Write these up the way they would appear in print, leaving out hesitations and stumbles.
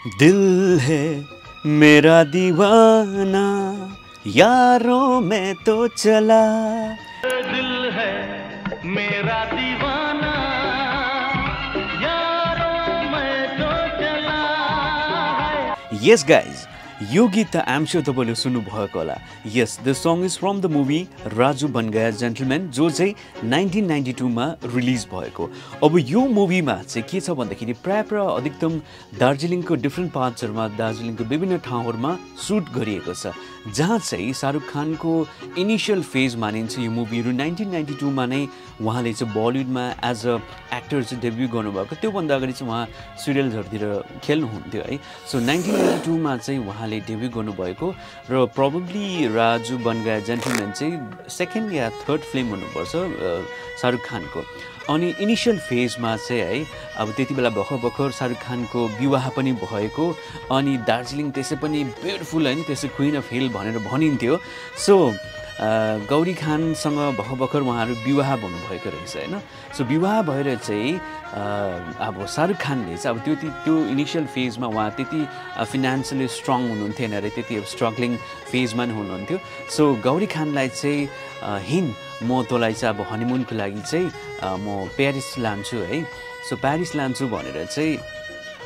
दिल है मेरा दीवाना यारों में तो चला दिल है मेरा दीवाना यारों में तो चला Yes guys, यो गीत त आम स्योर तपाईँले सुन्नुभएको होला. Yes the song is from the movie Raju Ban Gaya gentleman जो चाहिँ 1992 मा रिलिज भएको. अब यो मुभीमा चाहिँ के छ भन्दाखेरि प्रायः अधिकतम दार्जिलिङको डिफ्रेन्ट पार्ट्सहरूमा दार्जिलिङको विभिन्न ठाउँहरूमा सुट गरिएको छ जहाँ चाहिँ शाहरुख खानको इनिसियल फेज मानिन्छ यो मुभीहरू. 1992 मा नै उहाँले चाहिँ बलिउडमा एज अ एक्टर चाहिँ डेब्यु गर्नुभएको. त्योभन्दा अगाडि चाहिँ उहाँ सिरियल्सहरूतिर खेल्नुहुन्थ्यो है. सो 1992 मा चाहिँ उहाँले डेब्यु गर्नुभएको र प्रोबेबली राजु बन गया जेन्टलम्यान चाहिँ सेकेन्ड या थर्ड फिल्म हुनुपर्छ शाहरुख खानको. अनि इनिसियल फेजमा चाहिँ है अब त्यति बेला भर्खर शाहरुख खानको विवाह पनि भएको अनि दार्जिलिङ त्यसै पनि ब्युटिफुल होइन त्यसै क्विन अफ हिल भनेर भनिन्थ्यो. सो गौरी खानसँग भर्खर उहाँहरू विवाह भन्नुभएको रहेछ होइन. सो विवाह भएर चाहिँ अब शाहरुख खानले चाहिँ अब त्यो इनिसियल फेजमा उहाँ त्यति फिनान्सियली स्ट्रङ हुनुहुन्थेन अरे त्यति स्ट्रगलिङ फेजमा नै हुनुहुन्थ्यो. सो गौरी खानलाई चाहिँ म तँलाई चाहिँ अब हनीमुनको लागि चाहिँ म प्यारिस लान्छु है. सो प्यारिस लान्छु भनेर चाहिँ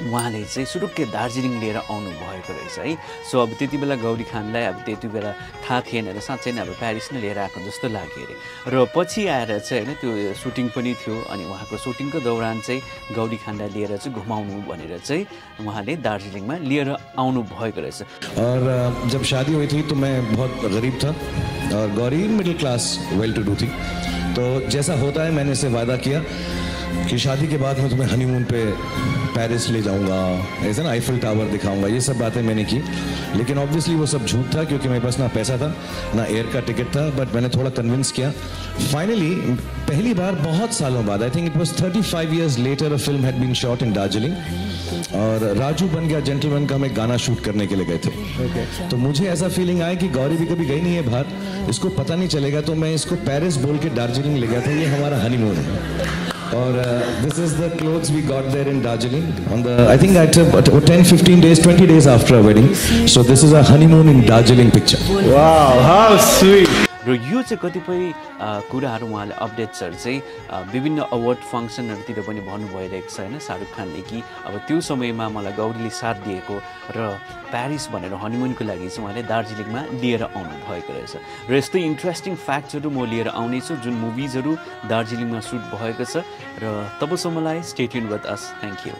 उहाँले चाहिँ सुरुक्कै दार्जिलिङ लिएर आउनु भएको रहेछ है. सो अब त्यति बेला गौरी खानलाई अब त्यति बेला थाहा थिएन र साँच्चै नै अब प्यारिस नै लिएर आएको जस्तो लाग्यो अरे. र पछि आएर चाहिँ होइन त्यो सुटिङ पनि थियो अनि उहाँको सुटिङको दौरान चाहिँ गौरी खानलाई लिएर चाहिँ घुमाउनु भनेर चाहिँ उहाँले दार्जिलिङमा लिएर आउनु भएको रहेछ. और जब शादी हुई थी तो मैं बहुत गरीब था और गौरी middle class well to do थी. तो जैसा होता है मैंने इसे वादा किया कि शादी के बाद मैं तुम्हें हनीमून पे पेरिस ले जाऊंगा, ऐसा ना आईफिल टावर दिखाऊंगा, ये सब बातें मैंने की. लेकिन ऑब्वियसली वो सब झूठ था क्योंकि मेरे पास ना पैसा था ना एयर का टिकट था. बट मैंने थोड़ा कन्विंस किया. फाइनली पहली बार बहुत सालों बाद I think it was 35 years later a film had been shot in Darjeeling और राजू बन गया जेंटलमैन का हम एक गाना शूट करने के लिए गए थे. तो मुझे ऐसा फीलिंग आया कि गौरी भी कभी गई नहीं है बाहर, इसको पता नहीं चलेगा, तो मैं इसको पेरिस बोल के दार्जिलिंग ले गया था. ये हमारा हनीमून है. और this is the clothes we got there in Darjeeling on the I think at 10-15 days 20 days after our wedding. So this is a honeymoon in Darjeeling picture. Wow, how sweet. र यो चाहिँ कतिपय कुराहरू उहाँले अपडेट्सहरू चाहिँ विभिन्न अवार्ड फङ्सनहरूतिर पनि भन्नु भइरहेको छ होइन शाहरुख खानले कि अब त्यो समयमा मलाई गौरीले साथ दिएको र प्यारिस भनेर हनीमुनको लागि चाहिँ उहाँले दार्जिलिङमा लिएर आउनु भएको रहेछ. र यस्तै इन्ट्रेस्टिङ फ्याक्ट्सहरू म लिएर आउनेछु जुन मुभिजहरू दार्जिलिङमा सुट भएको छ. र तबसम्मलाई stay tune with us. Thank you.